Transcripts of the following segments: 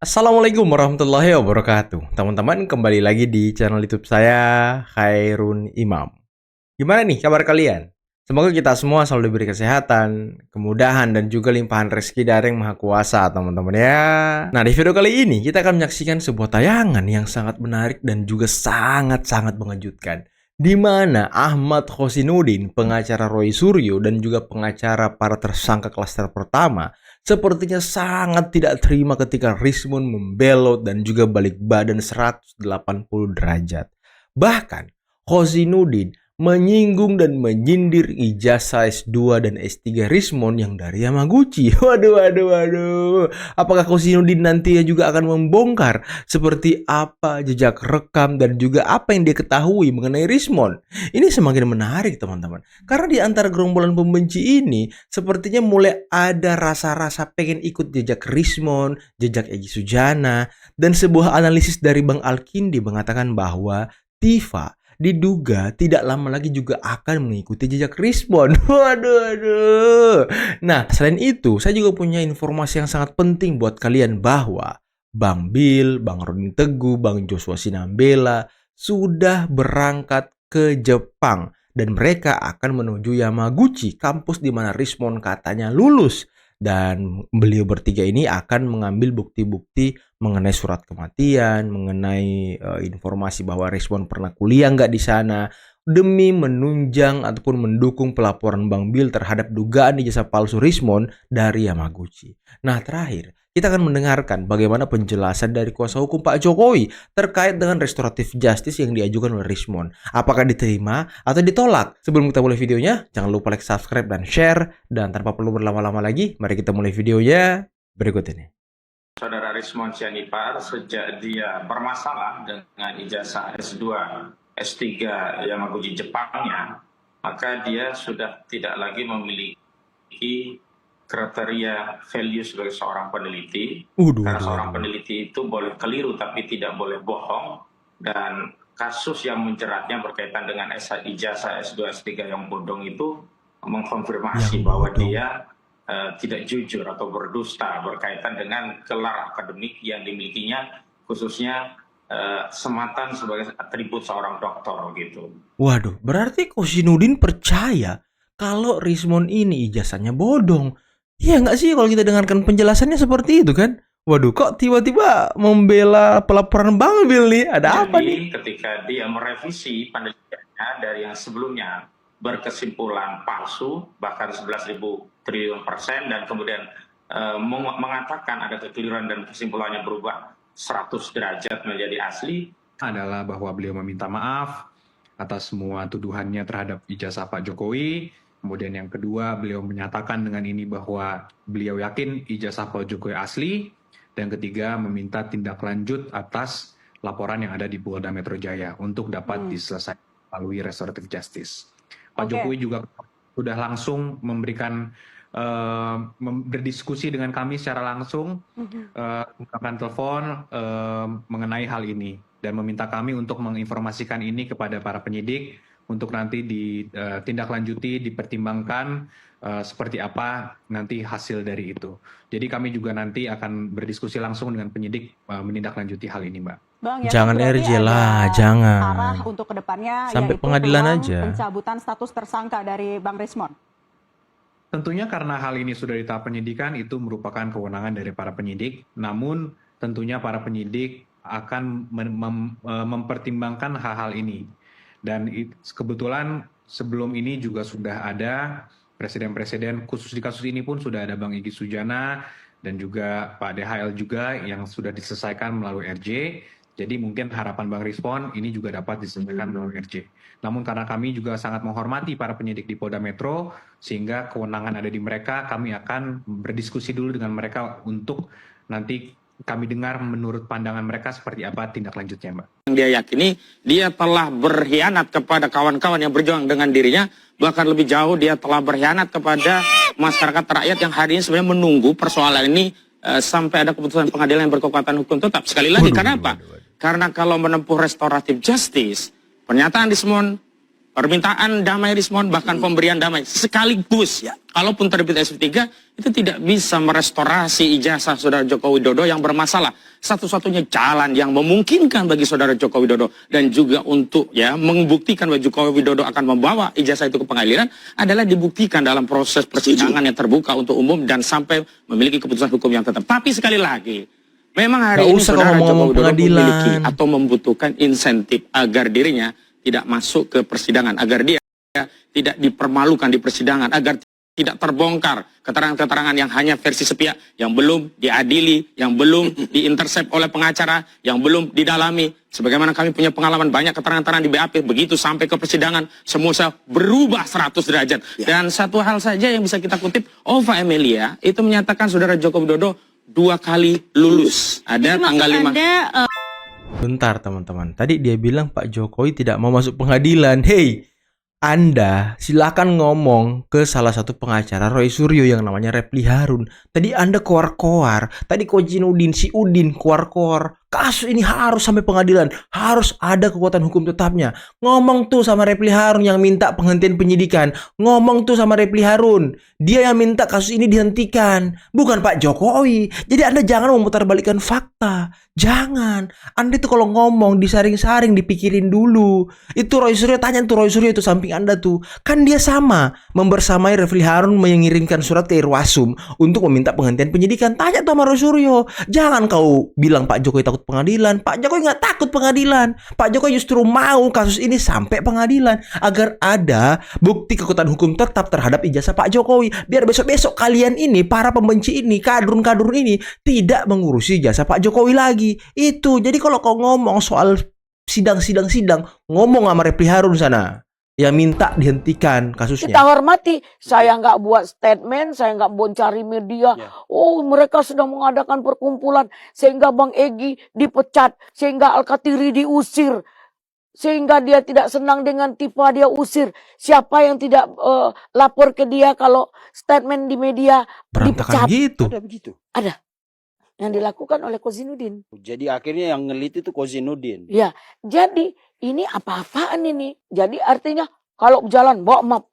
Assalamualaikum warahmatullahi wabarakatuh. Teman-teman, kembali lagi di channel YouTube saya, Khairun Imam. Gimana nih kabar kalian? Semoga kita semua selalu diberi kesehatan, kemudahan, dan juga limpahan rezeki dari Yang Maha Kuasa, teman-teman ya. Nah, di video kali ini kita akan menyaksikan sebuah tayangan yang sangat menarik dan juga sangat-sangat mengejutkan. Di mana Ahmad Khozinuddin, pengacara Roy Suryo, dan juga pengacara para tersangka klaster pertama, sepertinya sangat tidak terima ketika Rismon membelot dan juga balik badan 180 derajat. Bahkan, Khozinuddin menyinggung dan menyindir ijazah S2 dan S3 Rismon yang dari Yamaguchi. Waduh. Apakah Khozinuddin nantinya juga akan membongkar seperti apa jejak rekam dan juga apa yang dia ketahui mengenai Rismon? Ini semakin menarik, teman-teman. Karena di antara gerombolan pembenci ini, sepertinya mulai ada rasa-rasa pengen ikut jejak Rismon, jejak Egy Sujana, dan sebuah analisis dari Bang Alkindi mengatakan bahwa Tifa diduga tidak lama lagi juga akan mengikuti jejak Rismon. Waduh. Nah, selain itu, saya juga punya informasi yang sangat penting buat kalian bahwa Bang Bill, Bang Roni Teguh, Bang Joshua Sinambela sudah berangkat ke Jepang dan mereka akan menuju Yamaguchi, kampus di mana Rismon katanya lulus. Dan beliau bertiga ini akan mengambil bukti-bukti mengenai surat kematian, mengenai informasi bahwa Rismon pernah kuliah nggak di sana, demi menunjang ataupun mendukung pelaporan Bang Bill terhadap dugaan ijazah palsu Rismon dari Yamaguchi. Nah, terakhir kita akan mendengarkan bagaimana penjelasan dari kuasa hukum Pak Jokowi terkait dengan restoratif justice yang diajukan oleh Rismon. Apakah diterima atau ditolak? Sebelum kita mulai videonya, jangan lupa like, subscribe, dan share. Dan tanpa perlu berlama-lama lagi, mari kita mulai videonya berikut ini. Saudara Rismon Sianipar sejak dia bermasalah dengan ijazah S2, S3 Yamaguchi Jepangnya, maka dia sudah tidak lagi memiliki kriteria value sebagai seorang peneliti. Karena seorang peneliti itu boleh keliru tapi tidak boleh bohong, dan kasus yang menjeratnya berkaitan dengan ijazah S2, S3 yang bodong itu mengkonfirmasi bahwa dia tidak jujur atau berdusta berkaitan dengan gelar akademik yang dimilikinya, khususnya sematan sebagai atribut seorang doktor gitu. Waduh, berarti Khozinuddin percaya kalau Rismon ini ijazahnya bodong. Iya nggak sih kalau kita dengarkan penjelasannya seperti itu kan? Waduh, kok tiba-tiba membela pelaporan Bang Bill nih? Ada apa nih? Ketika dia merevisi penelitiannya dari yang sebelumnya berkesimpulan palsu, bahkan 11.000 triliun %, dan kemudian mengatakan ada kekeliruan dan kesimpulannya berubah 100 derajat menjadi asli, adalah bahwa beliau meminta maaf atas semua tuduhannya terhadap ijazah Pak Jokowi. Kemudian yang kedua, beliau menyatakan dengan ini bahwa beliau yakin ijazah Pak Jokowi asli. Dan ketiga, meminta tindak lanjut atas laporan yang ada di Polda Metro Jaya untuk dapat diselesaikan melalui restoratif justice. Pak Jokowi juga sudah langsung memberikan berdiskusi dengan kami secara langsung, menggunakan telepon mengenai hal ini dan meminta kami untuk menginformasikan ini kepada para penyidik untuk nanti ditindaklanjuti, dipertimbangkan seperti apa nanti hasil dari itu. Jadi kami juga nanti akan berdiskusi langsung dengan penyidik menindaklanjuti hal ini, Mbak. Bang, ya Jangan RJ lah, jangan. Arah untuk kedepannya sampai yaitu pengadilan aja. Pencabutan status tersangka dari Bang Rismon. Tentunya karena hal ini sudah di tahap penyidikan, itu merupakan kewenangan dari para penyidik. Namun tentunya para penyidik akan mempertimbangkan hal-hal ini. Dan kebetulan sebelum ini juga sudah ada presiden-presiden, khusus di kasus ini pun sudah ada Bang Egy Sujana dan juga Pak DHL juga yang sudah diselesaikan melalui RJ. Jadi mungkin harapan Bang Rismon ini juga dapat diselesaikan melalui RJ. Namun karena kami juga sangat menghormati para penyidik di Polda Metro, sehingga kewenangan ada di mereka, kami akan berdiskusi dulu dengan mereka untuk nanti kami dengar menurut pandangan mereka seperti apa tindak lanjutnya, Mbak. Dia yakini dia telah berkhianat kepada kawan-kawan yang berjuang dengan dirinya, bahkan lebih jauh dia telah berkhianat kepada masyarakat rakyat yang hari ini sebenarnya menunggu persoalan ini sampai ada keputusan pengadilan yang berkekuatan hukum tetap. Sekali lagi, karena apa? Karena kalau menempuh restoratif justice, pernyataan Rismon permintaan damai Rismond, bahkan pemberian damai sekaligus. Kalaupun terbit SP3, itu tidak bisa merestorasi ijazah Saudara Joko Widodo yang bermasalah. Satu-satunya jalan yang memungkinkan bagi Saudara Joko Widodo dan juga untuk membuktikan bahwa Joko Widodo akan membawa ijazah itu ke pengadilan adalah dibuktikan dalam proses persidangan yang terbuka untuk umum dan sampai memiliki keputusan hukum yang tetap. Tapi sekali lagi, memang hari ini Saudara Joko Widodo memiliki atau membutuhkan insentif agar dirinya tidak masuk ke persidangan, agar dia tidak dipermalukan di persidangan, agar tidak terbongkar keterangan-keterangan yang hanya versi sepihak, yang belum diadili, yang belum diintersep oleh pengacara, yang belum didalami. Sebagaimana kami punya pengalaman banyak keterangan-keterangan di BAP, begitu sampai ke persidangan, semua berubah 100 derajat. Dan satu hal saja yang bisa kita kutip, Ova Emilia itu menyatakan Saudara Joko Widodo 2 kali lulus. Ada tanggal 5. Bentar teman-teman, tadi dia bilang Pak Jokowi tidak mau masuk pengadilan. Hey, Anda silakan ngomong ke salah satu pengacara Roy Suryo yang namanya Refli Harun. Tadi Anda koar-koar, tadi Kozinudin, si Udin koar-koar. Kasus ini harus sampai pengadilan, harus ada kekuatan hukum tetapnya. Ngomong tuh sama Refli Harun yang minta penghentian penyidikan. Ngomong tuh sama Refli Harun, dia yang minta kasus ini dihentikan, bukan Pak Jokowi. Jadi Anda jangan memutarbalikkan fakta. Jangan. Anda itu kalau ngomong disaring-saring, dipikirin dulu. Itu Roy Suryo, tanya tuh Roy Suryo itu samping Anda tuh. Kan dia sama membersamai Refli Harun mengirimkan surat ke Irwasum untuk meminta penghentian penyidikan. Tanya tuh sama Roy Suryo. Jangan kau bilang Pak Jokowi takut pengadilan. Pak Jokowi nggak takut pengadilan. Pak Jokowi justru mau kasus ini sampai pengadilan agar ada bukti kekuatan hukum tetap terhadap ijazah Pak Jokowi. Biar besok-besok kalian ini, para pembenci ini, kadrun-kadrun ini tidak mengurusi ijazah Pak Jokowi lagi. Itu. Jadi kalau kau ngomong soal sidang, ngomong sama Refli Harun sana yang minta dihentikan kasusnya. Kita hormati. Saya nggak buat statement, saya nggak boncari media. Oh, mereka sedang mengadakan perkumpulan sehingga Bang Egy dipecat, sehingga Al-Katiri diusir, sehingga dia tidak senang dengan Tifa, dia usir. Siapa yang tidak lapor ke dia kalau statement di media Berantakan dipecat? gitu. Ada begitu. Ada. Yang dilakukan oleh Kozinudin. Jadi akhirnya yang ngelit itu Kozinudin. Ya, jadi ini apa-apaan ini? Jadi artinya kalau jalan bawa map,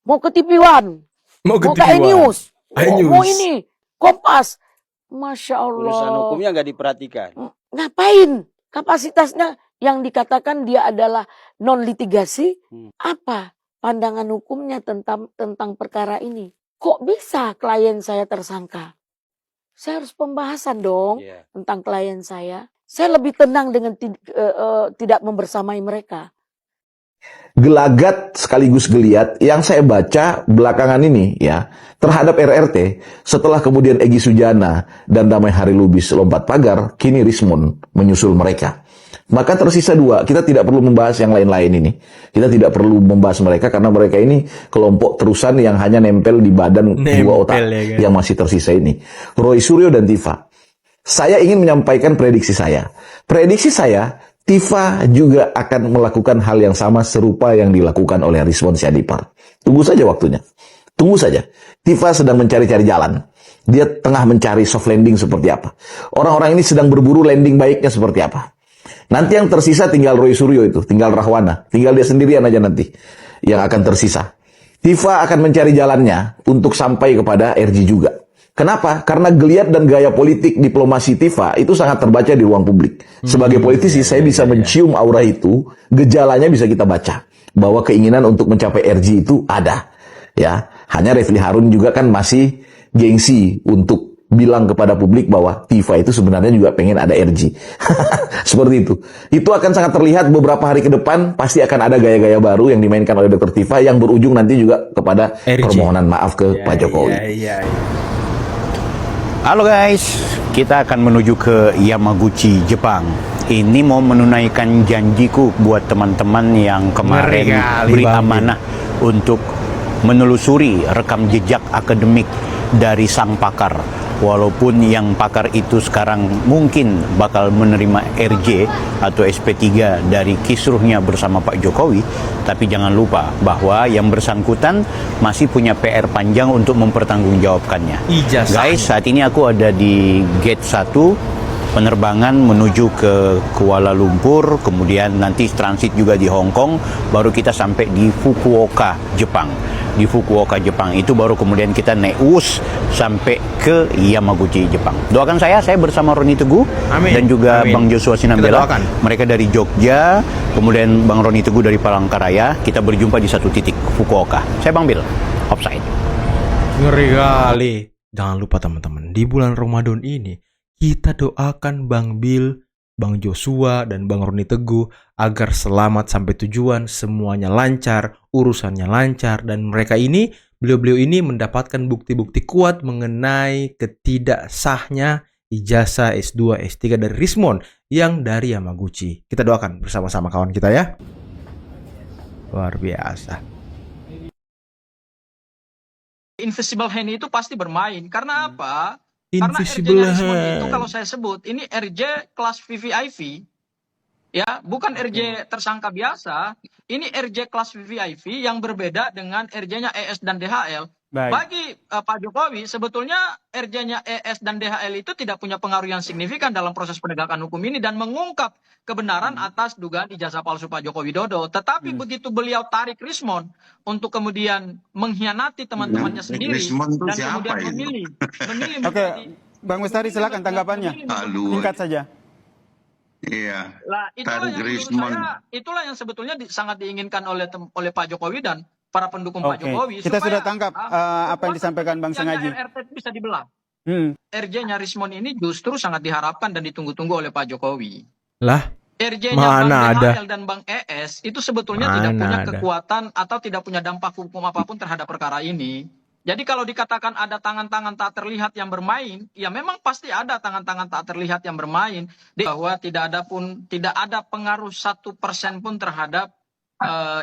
mau ke TV One, mau ke E-News, mau ini, Kompas. Masya Allah. Urusan hukumnya nggak diperhatikan. Ngapain? Kapasitasnya yang dikatakan dia adalah non-litigasi. Apa pandangan hukumnya tentang perkara ini? Kok bisa klien saya tersangka? Saya harus pembahasan dong tentang klien saya. Saya lebih tenang dengan tidak membersamai mereka. Gelagat sekaligus geliat yang saya baca belakangan ini ya terhadap RRT setelah kemudian Egy Sujana dan Damai Hari Lubis lompat pagar, kini Rismond menyusul mereka. Maka tersisa 2, kita tidak perlu membahas yang lain-lain ini. Kita tidak perlu membahas mereka karena mereka ini kelompok terusan yang hanya nempel di badan 2 otak yang masih tersisa ini. Roy Suryo dan Tifa. Saya ingin menyampaikan prediksi saya. Prediksi saya, Tifa juga akan melakukan hal yang sama serupa yang dilakukan oleh Rismond Syadipar. Tunggu saja waktunya. Tunggu saja. Tifa sedang mencari-cari jalan. Dia tengah mencari soft landing seperti apa. Orang-orang ini sedang berburu landing baiknya seperti apa. Nanti yang tersisa tinggal Roy Suryo itu, tinggal Rahwana, tinggal dia sendirian aja nanti yang akan tersisa. Tifa akan mencari jalannya untuk sampai kepada RG juga. Kenapa? Karena geliat dan gaya politik diplomasi Tifa itu sangat terbaca di ruang publik. Sebagai politisi, saya bisa mencium aura itu, gejalanya bisa kita baca bahwa keinginan untuk mencapai RG itu ada. Ya, hanya Refli Harun juga kan masih gengsi untuk bilang kepada publik bahwa Tifa itu sebenarnya juga pengen ada RG. Seperti itu. Itu akan sangat terlihat beberapa hari ke depan. Pasti akan ada gaya-gaya baru yang dimainkan oleh Dr. Tifa yang berujung nanti juga kepada permohonan maaf ke Pak Jokowi. Halo guys, kita akan menuju ke Yamaguchi, Jepang. Ini mau menunaikan janjiku buat teman-teman yang kemarin beri amanah untuk menelusuri rekam jejak akademik dari sang pakar. Walaupun yang pakar itu sekarang mungkin bakal menerima RJ atau SP3 dari kisruhnya bersama Pak Jokowi, tapi jangan lupa bahwa yang bersangkutan masih punya PR panjang untuk mempertanggungjawabkannya. Guys, saat ini aku ada di gate 1 penerbangan menuju ke Kuala Lumpur, kemudian nanti transit juga di Hong Kong, baru kita sampai di Fukuoka, Jepang. Di Fukuoka, Jepang itu baru kemudian kita naik sampai ke Yamaguchi, Jepang. Doakan saya bersama Roni Teguh dan juga Bang Joshua Sinambela. Mereka dari Jogja, kemudian Bang Roni Teguh dari Palangkaraya. Kita berjumpa di satu titik, Fukuoka. Saya Bang Bil, offside. Ngeri kali. Jangan lupa teman-teman, di bulan Ramadan ini kita doakan Bang Bil, Bang Joshua, dan Bang Roni Teguh agar selamat sampai tujuan, semuanya lancar, urusannya lancar, dan beliau-beliau ini mendapatkan bukti-bukti kuat mengenai ketidaksahnya ijazah S2, S3 dari Rismon yang dari Yamaguchi. Kita doakan bersama-sama kawan kita ya. Luar biasa. Invisible hand itu pasti bermain. Karena apa? Invisible Karena RJ-nya hand. itu kalau saya sebut, ini RJ kelas VVIP. Ya, bukan RJ tersangka biasa. Ini RJ kelas VVIP yang berbeda dengan RJ-nya ES dan DHL. Bagi Pak Jokowi, sebetulnya RJ-nya ES dan DHL itu tidak punya pengaruh yang signifikan dalam proses penegakan hukum ini dan mengungkap kebenaran atas dugaan ijazah palsu Pak Joko Widodo. Tetapi begitu beliau tarik Rismon untuk kemudian mengkhianati teman-temannya sendiri dan kemudian memilih Oke, Bang Bestari silakan tanggapannya. Singkat saja. Iya. Lah, itulah yang sebetulnya sangat diinginkan oleh Pak Jokowi dan para pendukung Pak Jokowi. Kita sudah tangkap apa yang disampaikan Bang Sengaji. RT bisa dibelah. RJ-nya Rismon ini justru sangat diharapkan dan ditunggu-tunggu oleh Pak Jokowi. Lah, RJ-nya Bang DHL dan Bang ES itu sebetulnya tidak punya kekuatan atau tidak punya dampak hukum apapun terhadap perkara ini. Jadi kalau dikatakan ada tangan-tangan tak terlihat yang bermain, ya memang pasti ada tangan-tangan tak terlihat yang bermain. Bahwa tidak ada pengaruh 1% pun terhadap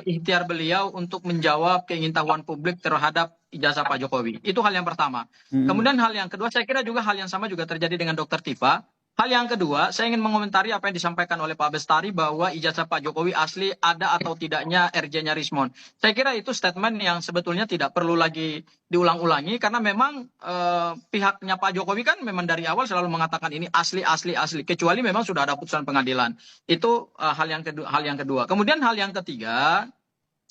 ikhtiar beliau untuk menjawab keingintahuan publik terhadap ijazah Pak Jokowi. Itu hal yang pertama. Kemudian hal yang kedua, saya kira juga hal yang sama juga terjadi dengan Dr. Tifa. Hal yang kedua, saya ingin mengomentari apa yang disampaikan oleh Pak Bestari bahwa ijazah Pak Jokowi asli ada atau tidaknya RJ-nya Rismon. Saya kira itu statement yang sebetulnya tidak perlu lagi diulang-ulangi karena memang pihaknya Pak Jokowi kan memang dari awal selalu mengatakan ini asli kecuali memang sudah ada putusan pengadilan. Itu hal yang kedua. Kemudian hal yang ketiga,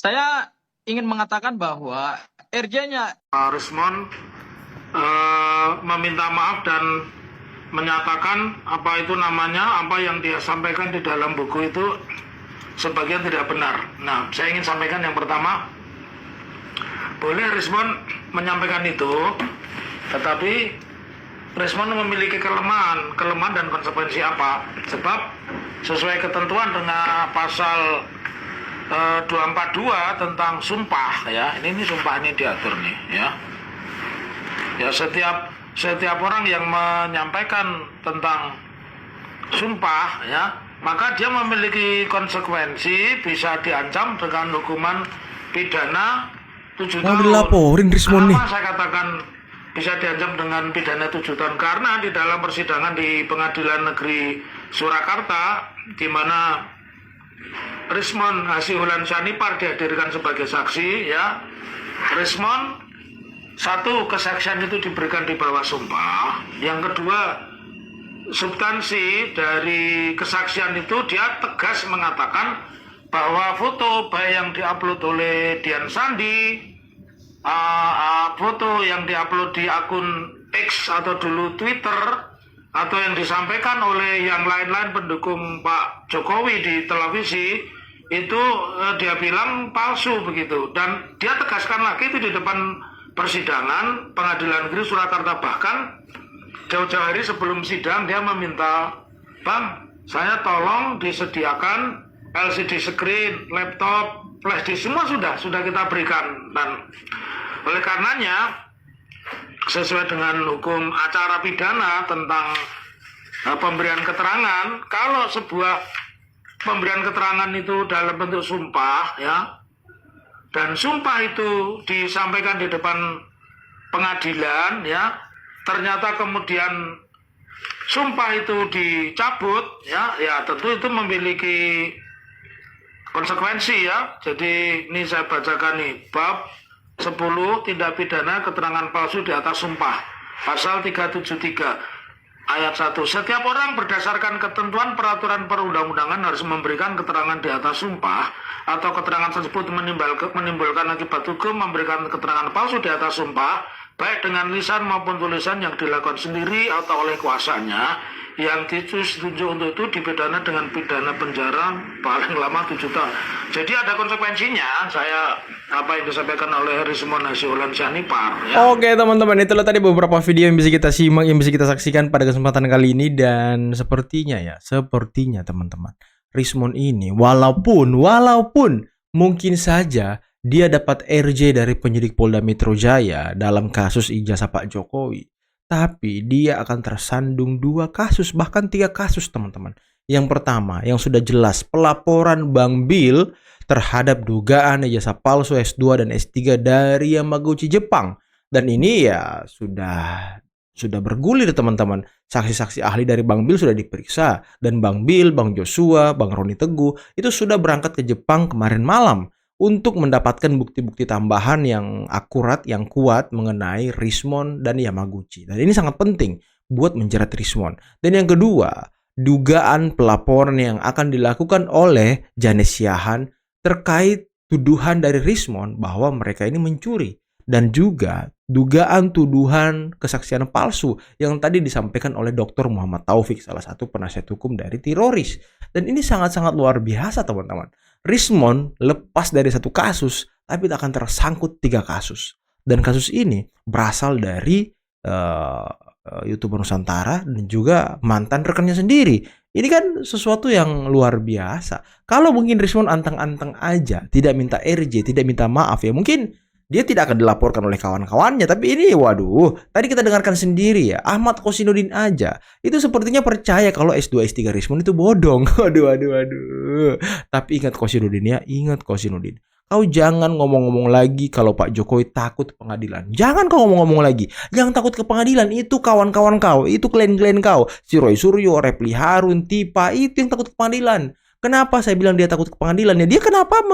saya ingin mengatakan bahwa RJ-nya Rismon meminta maaf dan menyatakan apa yang dia sampaikan di dalam buku itu sebagian tidak benar. Nah, saya ingin sampaikan yang pertama, boleh Rismon menyampaikan itu, tetapi Rismon memiliki kelemahan dan konsekuensi apa? Sebab sesuai ketentuan dengan pasal 242 tentang sumpah ya, ini sumpah ini diatur nih ya. Ya setiap orang yang menyampaikan tentang sumpah ya, maka dia memiliki konsekuensi, bisa diancam dengan hukuman pidana 7 tahun. Dilaporin Rismon nih. Kenapa saya katakan bisa diancam dengan pidana 7 tahun? Karena di dalam persidangan di Pengadilan Negeri Surakarta, di mana Rismon Hasihulan Syanipar dihadirkan sebagai saksi ya, Rismon satu, kesaksian itu diberikan di bawah sumpah. Yang kedua, substansi dari kesaksian itu dia tegas mengatakan bahwa foto baik yang diupload oleh Dian Sandi, foto yang diupload di akun X atau dulu Twitter, atau yang disampaikan oleh yang lain-lain pendukung Pak Jokowi di televisi, itu dia bilang palsu begitu. Dan dia tegaskan lagi itu di depan persidangan Pengadilan Negeri Surakarta, bahkan jauh-jauh hari sebelum sidang dia meminta, Bang, saya tolong disediakan LCD screen, laptop, flash disk, semua sudah kita berikan. Dan oleh karenanya sesuai dengan hukum acara pidana tentang pemberian keterangan, kalau sebuah pemberian keterangan itu dalam bentuk sumpah ya, dan sumpah itu disampaikan di depan pengadilan ya, ternyata kemudian sumpah itu dicabut ya tentu itu memiliki konsekuensi ya. Jadi ini saya bacakan nih, bab 10 tindak pidana keterangan palsu di atas sumpah, pasal 373. Ayat 1. Setiap orang berdasarkan ketentuan peraturan perundang-undangan harus memberikan keterangan di atas sumpah atau keterangan tersebut menimbulkan akibat hukum memberikan keterangan palsu di atas sumpah baik dengan lisan maupun tulisan yang dilakukan sendiri atau oleh kuasanya yang ditunjuk untuk itu dipidana dengan pidana penjara paling lama 7 tahun. Jadi ada konsekuensinya. Apa yang disampaikan oleh Rismon Hasyiulan Syanipar. Ya. Oke teman-teman, itulah tadi beberapa video yang bisa kita simak, yang bisa kita saksikan pada kesempatan kali ini. Dan sepertinya teman-teman, Rismon ini walaupun mungkin saja dia dapat RJ dari penyidik Polda Metro Jaya dalam kasus ijazah Pak Jokowi, tapi dia akan tersandung 2 kasus, bahkan 3 kasus teman-teman. Yang pertama, yang sudah jelas, pelaporan Bang Bill terhadap dugaan ijazah palsu S2 dan S3 dari Yamaguchi Jepang. Dan ini ya sudah bergulir teman-teman. Saksi-saksi ahli dari Bang Bill sudah diperiksa, dan Bang Bill, Bang Joshua, Bang Roni Teguh itu sudah berangkat ke Jepang kemarin malam untuk mendapatkan bukti-bukti tambahan yang akurat, yang kuat mengenai Rismon dan Yamaguchi. Dan ini sangat penting buat menjerat Rismon. Dan yang kedua, dugaan pelaporan yang akan dilakukan oleh Janes Siahaan terkait tuduhan dari Rismon bahwa mereka ini mencuri. Dan juga dugaan tuduhan kesaksian palsu yang tadi disampaikan oleh Dr. Muhammad Taufik, salah satu penasihat hukum dari teroris. Dan ini sangat-sangat luar biasa teman-teman. Rismon lepas dari 1 kasus, tapi akan tersangkut 3 kasus. Dan kasus ini berasal dari YouTuber Nusantara dan juga mantan rekannya sendiri. Ini kan sesuatu yang luar biasa. Kalau mungkin Rismon anteng-anteng aja, tidak minta RJ, tidak minta maaf, ya mungkin dia tidak akan dilaporkan oleh kawan-kawannya. Tapi ini waduh, tadi kita dengarkan sendiri ya, Ahmad Kosinudin aja itu sepertinya percaya kalau S2 S3 Rismon itu bodong. Waduh. Tapi ingat Kosinudin ya, ingat Kosinudin. Kau jangan ngomong-ngomong lagi kalau Pak Jokowi takut pengadilan. Jangan kau ngomong-ngomong lagi. Yang takut ke pengadilan itu kawan-kawan kau, itu klien-klien kau. Si Roy Suryo, Repli Harun, Tipa, itu yang takut ke pengadilan. Kenapa saya bilang dia takut ke pengadilan? Ya dia kenapa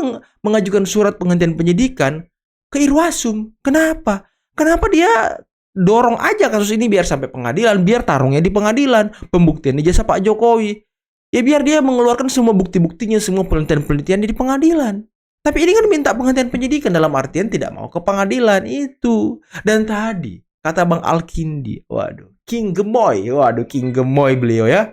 mengajukan surat penghentian penyidikan ke Irwasum? Kenapa? Kenapa dia dorong aja kasus ini biar sampai pengadilan, biar tarungnya di pengadilan, pembuktian ijazah Pak Jokowi. Ya biar dia mengeluarkan semua bukti-buktinya, semua penelitian-penelitian di pengadilan. Tapi ini kan minta penghentian penyidikan, dalam artian tidak mau ke pengadilan itu. Dan tadi kata Bang Alkindi, waduh, King Gemoy beliau ya.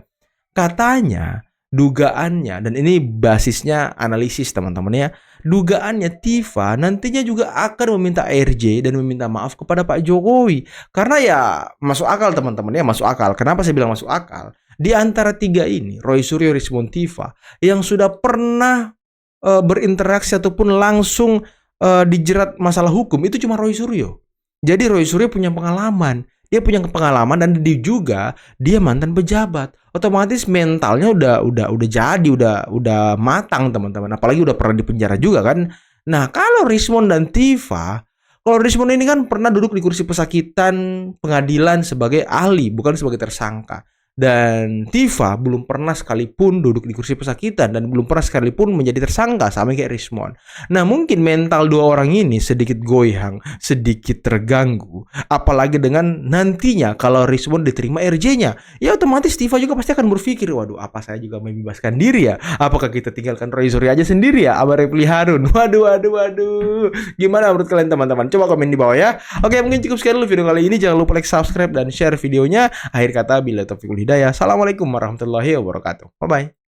Katanya dugaannya, dan ini basisnya analisis teman-teman ya, dugaannya Tifa nantinya juga akan meminta RJ dan meminta maaf kepada Pak Jokowi. Karena ya masuk akal teman-teman ya, masuk akal. Kenapa saya bilang masuk akal? Di antara 3 ini, Roy Suryo, Rismon, Tifa, yang sudah pernah berinteraksi ataupun langsung dijerat masalah hukum itu cuma Roy Suryo. Jadi Roy Suryo punya pengalaman. Dia punya pengalaman dan dia mantan pejabat. Otomatis mentalnya udah matang teman-teman. Apalagi udah pernah dipenjara juga kan. Nah, kalau Rismon dan Tifa, kalau Rismon ini kan pernah duduk di kursi pesakitan pengadilan sebagai ahli, bukan sebagai tersangka. Dan Tifa belum pernah sekalipun duduk di kursi pesakitan dan belum pernah sekalipun menjadi tersangka sama kayak Rismon. Nah, mungkin mental 2 orang ini sedikit goyang, sedikit terganggu. Apalagi dengan nantinya kalau Rismon diterima RJ-nya, ya otomatis Tifa juga pasti akan berpikir, waduh, apa saya juga membebaskan diri ya? Apakah kita tinggalkan Roy Suryo aja sendiri ya? Sama Repli Harun. Waduh. Gimana menurut kalian teman-teman? Coba komen di bawah ya. Oke, mungkin cukup sekian dulu video kali ini. Jangan lupa like, subscribe, dan share videonya. Akhir kata, bila taufiq wal hidayah. Assalamualaikum warahmatullahi wabarakatuh. Bye-bye.